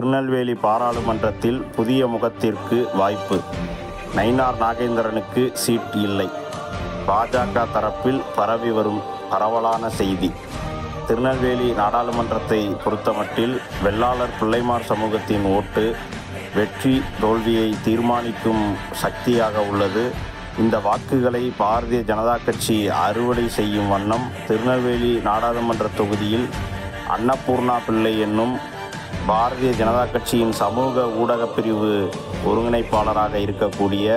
திருநெல்வேலி பாராளுமன்றத்தில் புதிய முகத்திற்கு வாய்ப்பு. நயினார் நாகேந்திரனுக்கு சீட் இல்லை. பாஜக தரப்பில் பரவி வரும் பரவலான செய்தி. திருநெல்வேலி நாடாளுமன்றத்தை பொறுத்தமட்டில் வெள்ளாளர் பிள்ளைமார் சமூகத்தின் ஓட்டு வெற்றி தோல்வியை தீர்மானிக்கும் சக்தியாக உள்ளது. இந்த வாக்குகளை பாரதிய ஜனதா கட்சி அறுவடை செய்யும் வண்ணம் திருநெல்வேலி நாடாளுமன்ற தொகுதியில் அன்னபூர்ணா பிள்ளை என்னும் பாரதிய ஜனதா கட்சியின் சமூக ஊடக பிரிவு ஒருங்கிணைப்பாளராக இருக்கக்கூடிய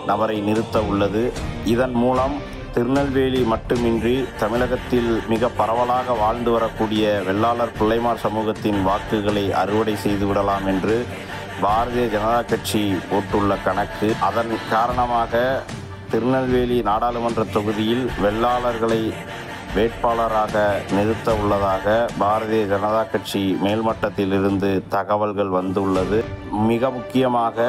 நபரை நிறுத்த உள்ளது. இதன் மூலம் திருநெல்வேலி மட்டுமின்றி தமிழகத்தில் மிக பரவலாக வாழ்ந்து வரக்கூடிய வெள்ளாளர் பிள்ளைமார் சமூகத்தின் வாக்குகளை அறுவடை செய்துவிடலாம் என்று பாரதிய ஜனதா கட்சி போட்டுள்ள கணக்கு. அதன் காரணமாக திருநெல்வேலி நாடாளுமன்ற தொகுதியில் வெள்ளாளர்களை வேட்பாளராக நிறுத்த உள்ளதாக பாரதிய ஜனதா கட்சி மேல்மட்டத்திலிருந்து தகவல்கள் வந்துள்ளது. மிக முக்கியமாக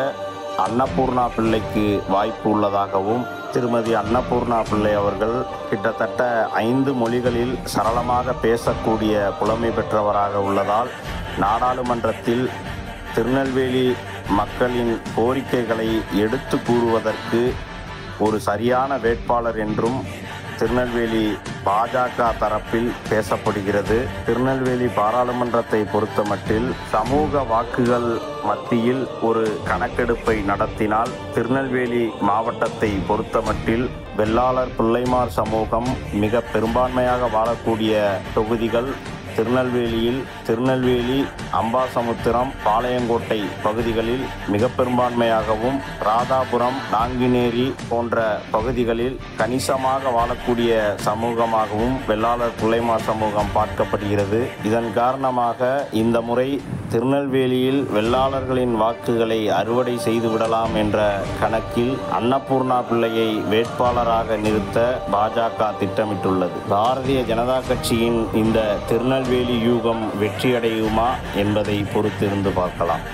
அன்னபூர்ணா பிள்ளைக்கு வாய்ப்பு உள்ளதாகவும், திருமதி அன்னபூர்ணா பிள்ளை அவர்கள் கிட்டத்தட்ட 5 மொழிகளில் சரளமாக பேசக்கூடிய புலமை பெற்றவராக உள்ளதால் நாடாளுமன்றத்தில் திருநெல்வேலி மக்களின் கோரிக்கைகளை எடுத்து கூறுவதற்கு ஒரு சரியான வேட்பாளர் என்றும் திருநெல்வேலி பாஜக தரப்பில் பேசப்படுகிறது. திருநெல்வேலி பாராளுமன்றத்தை பொறுத்தமட்டில் சமூக வாக்குகள் மத்தியில் ஒரு கணக்கெடுப்பை நடத்தினால் திருநெல்வேலி மாவட்டத்தை பொறுத்தமட்டில் வெள்ளாளர் பிள்ளைமார் சமூகம் மிக பெரும்பான்மையாக வாழக்கூடிய தொகுதிகள் திருநெல்வேலி, அம்பாசமுத்திரம், பாளையங்கோட்டை பகுதிகளில் மிக பெரும்பான்மையாகவும், ராதாபுரம், நாங்குநேரி போன்ற பகுதிகளில் கணிசமாக வாழக்கூடிய சமூகமாகவும் வெள்ளாளர் பிள்ளைமார் சமூகம் பார்க்கப்படுகிறது. இதன் காரணமாக இந்த முறை திருநெல்வேலியில் வெள்ளாளர்களின் வாக்குகளை அறுவடை செய்துவிடலாம் என்ற கணக்கில் அன்னபூர்ணா பிள்ளையை வேட்பாளராக நிறுத்த பாஜக திட்டமிட்டுள்ளது. பாரதிய ஜனதா கட்சியின் இந்த திருநெல்வேலி யூகம் வெற்றியடையுமா என்பதை பொறுத்திருந்து பார்க்கலாம்.